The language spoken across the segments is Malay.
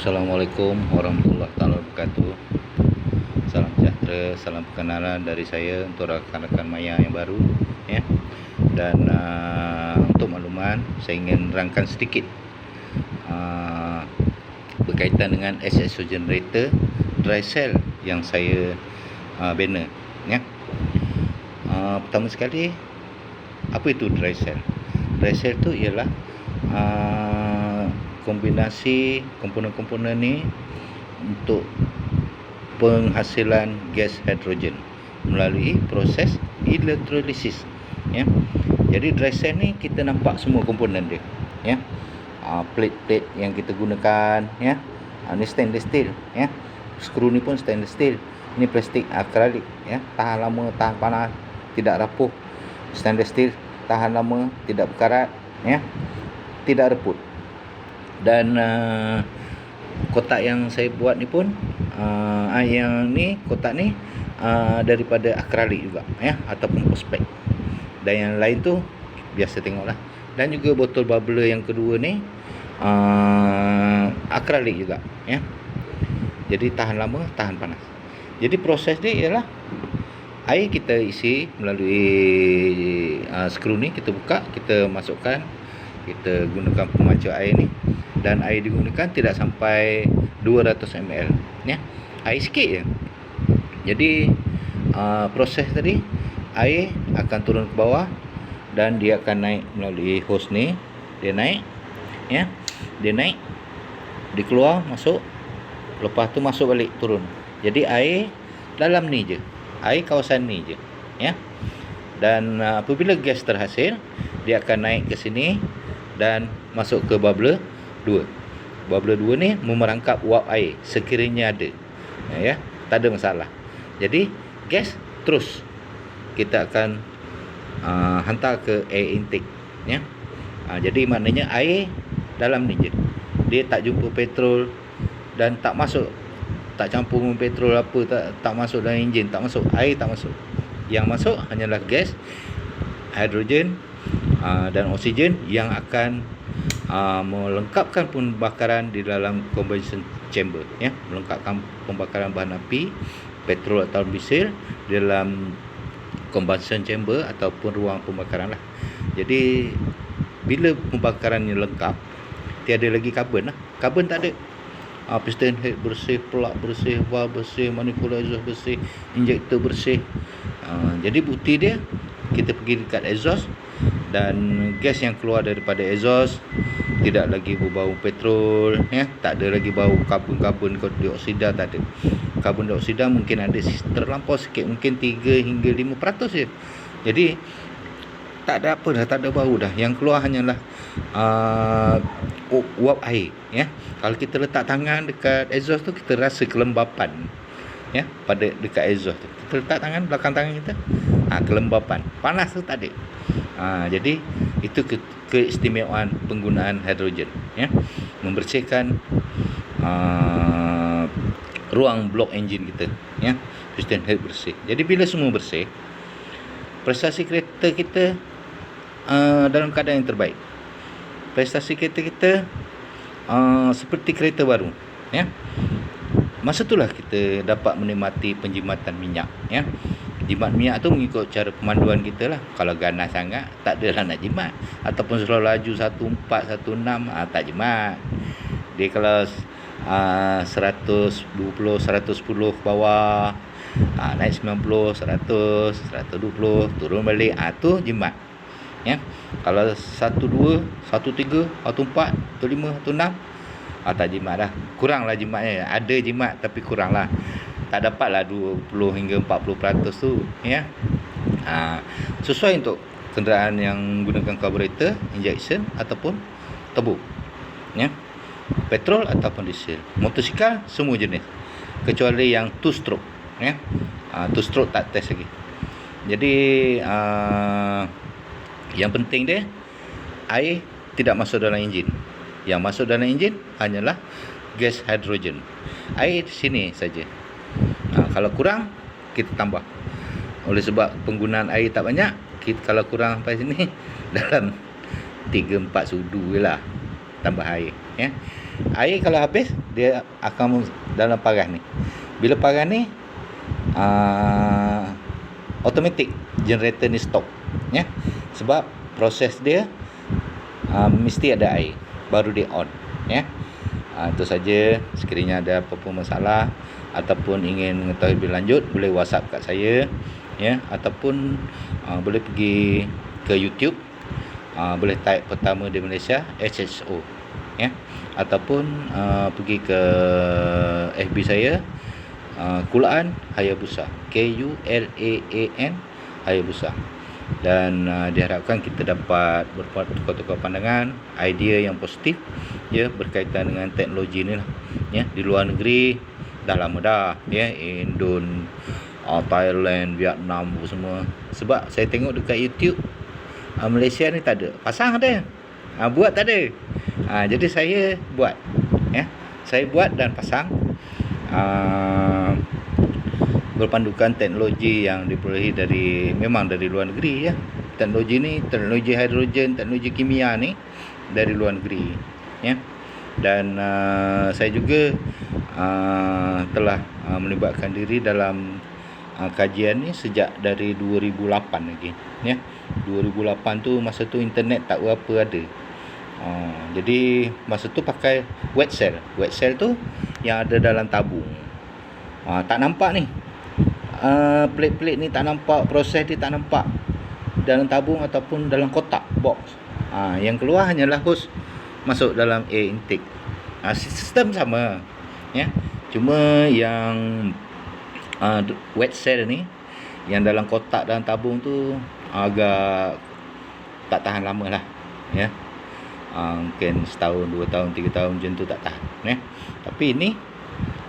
Assalamualaikum warahmatullahi wabarakatuh. Salam sejahtera, salam perkenalan dari saya untuk rakan-rakan Maya yang baru, ya. Dan untuk makluman, saya ingin rangkan sedikit berkaitan dengan SSO generator dry cell yang saya bina, ya. Pertama sekali, apa itu dry cell? Dry cell itu ialah kombinasi komponen-komponen ni untuk penghasilan gas hidrogen melalui proses elektrolisis, ya. Jadi dry cell ni kita nampak semua komponen dia, ya. Plate-plate yang kita gunakan, ya. Ni stainless steel, ya. Skru ni pun stainless steel. Ini plastik akrilik, ya. Tahan lama, tahan panas, tidak rapuh. Stainless steel tahan lama, tidak berkarat, ya. Tidak reput. Dan kotak yang saya buat ni pun yang ni kotak ni daripada akrilik juga, ya, ataupun prospek. Dan yang lain tu biasa tengoklah. Dan juga botol bubbler yang kedua ni akrilik juga, ya. Jadi tahan lama, tahan panas. Jadi proses dia ialah air kita isi melalui skru ni, kita buka, kita masukkan, kita gunakan pemancar air ni, dan air digunakan tidak sampai 200 ml, ya. Air sikit je. Jadi proses tadi, air akan turun ke bawah dan dia akan naik melalui hose ni. Dia naik, ya. Dia naik, dia keluar, masuk, lepas tu masuk balik, turun. Jadi air dalam ni je, air kawasan ni je, ya. Dan apabila gas terhasil, dia akan naik ke sini dan masuk ke bubbler 2. Bubbler 2 ni memerangkap uap air sekiranya ada, ya, tak ada masalah. Jadi gas terus kita akan hantar ke air intake, ya. Jadi maknanya air dalam ni je, dia tak jumpa petrol dan tak masuk, tak campur dengan petrol apa, tak masuk dalam enjin, tak masuk, air tak masuk. Yang masuk hanyalah gas, hidrogen dan oksigen yang akan melengkapkan pembakaran di dalam combustion chamber, ya, melengkapkan pembakaran bahan api, petrol atau diesel di dalam combustion chamber ataupun ruang pembakaran lah. Jadi bila pembakarannya lengkap, tiada lagi karbon lah. Karbon tak ada. Piston head bersih, plug bersih, valve bersih, manifold exhaust bersih, injektor bersih. Jadi bukti dia, kita pergi dekat exhaust dan gas yang keluar daripada exhaust tidak lagi berbau petrol, ya, tak ada lagi bau karbon dioksida, tak ada. Karbon dioksida mungkin ada terlampau sikit, mungkin 3 hingga 5% je. Jadi tak ada apa dah, tak ada bau dah. Yang keluar hanyalah uap air, ya. Kalau kita letak tangan dekat exhaust tu, kita rasa kelembapan, ya, pada dekat exhaust tu. Kita letak tangan belakang tangan kita, kelembapan, panas tu tak ada. Jadi itu keistimewaan penggunaan hidrogen, ya, membersihkan ruang blok enjin kita, ya, piston head bersih. Jadi bila semua bersih, prestasi kereta kita dalam keadaan yang terbaik. Prestasi kereta kita seperti kereta baru, ya. Masa itulah kita dapat menikmati penjimatan minyak, ya. Jimat minyak tu mengikut cara pemanduan kita lah. Kalau ganas sangat, tak adalah nak jimat. Ataupun slow laju 14, 16, tak jimat. Dia kalau 120, 110 bawah, naik 90, 100, 120, turun balik, tu jimat, ya. Kalau 12, 13, 14, 15, 16, tak jimat dah. Kurang lah jimatnya. Ada jimat tapi kurang lah. Tak dapatlah 20 hingga 40% tu, ya. Sesuai untuk kenderaan yang gunakan carburetor, injection ataupun turbo, ya. Petrol ataupun diesel. Motosikal semua jenis kecuali yang 2 stroke, ya. 2 stroke tak test lagi. Jadi yang penting dia, air tidak masuk dalam enjin. Yang masuk dalam enjin hanyalah gas hidrogen. Air di sini saja. Kalau kurang, kita tambah. Oleh sebab penggunaan air tak banyak, kalau kurang sampai sini, dalam 3-4 sudu je lah tambah air, ya. Air kalau habis dia akan dalam paras ni. Bila paras ni automatic generator ni stop, ya. Sebab proses dia mesti ada air baru dia on, ya. Itu saja. Sekiranya ada apa-apa masalah ataupun ingin mengetahui lebih lanjut, boleh WhatsApp kat saya, ya, ataupun boleh pergi ke YouTube, boleh type pertama di Malaysia HSO, ya, ataupun pergi ke FB saya, Kulaan Hayabusa, Kulaan Hayabusa. Dan diharapkan kita dapat bertukar-tukar pandangan, idea yang positif, ya, berkaitan dengan teknologi ni lah, ya. Di luar negeri dah lama dah, ya, Indon, Thailand, Vietnam semua. Sebab saya tengok dekat YouTube, Malaysia ni tak ada, pasang ada, buat tak ada. Jadi saya buat, ya, saya buat dan pasang, berpandukan teknologi yang diperolehi memang dari luar negeri, ya. Teknologi ni, teknologi hidrogen, teknologi kimia ni dari luar negeri, ya. Dan saya juga telah melibatkan diri dalam kajian ni sejak dari 2008 lagi, ya. 2008 tu, masa tu internet tak berapa ada. Jadi masa tu pakai wet cell. Wet cell tu yang ada dalam tabung. Tak nampak ni, plate-plate ni tak nampak, proses dia tak nampak dalam tabung ataupun dalam kotak box. Yang keluar hanyalah hose masuk dalam air intake. Sistem sama, ya. Cuma yang wet cell ni, yang dalam kotak dalam tabung tu agak tak tahan lama lah, ya. Mungkin setahun, 2 tahun, 3 tahun macam tu tak tahan, ya. Tapi ini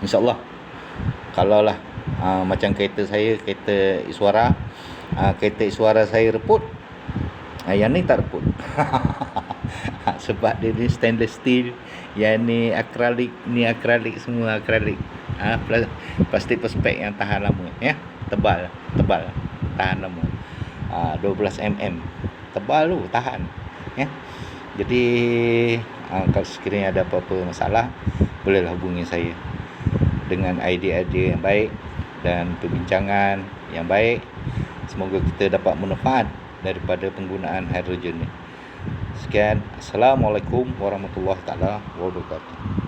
insyaAllah, kalaulah macam kereta saya, kereta Iswara, kereta Iswara saya reput, yang ni tak reput. Sebab dia ni stainless steel, yang ni akrilik semua akrilik. Plastik perspek yang tahan lama, ya. Tebal, tahan lama. 12 mm tebal tu, tahan, ya. Jadi kalau sekiranya ada apa-apa masalah, bolehlah hubungi saya dengan idea-idea yang baik dan perbincangan yang baik. Semoga kita dapat manfaat daripada penggunaan hidrogen ni. Sekian, Assalamualaikum warahmatullahi taala wabarakatuh.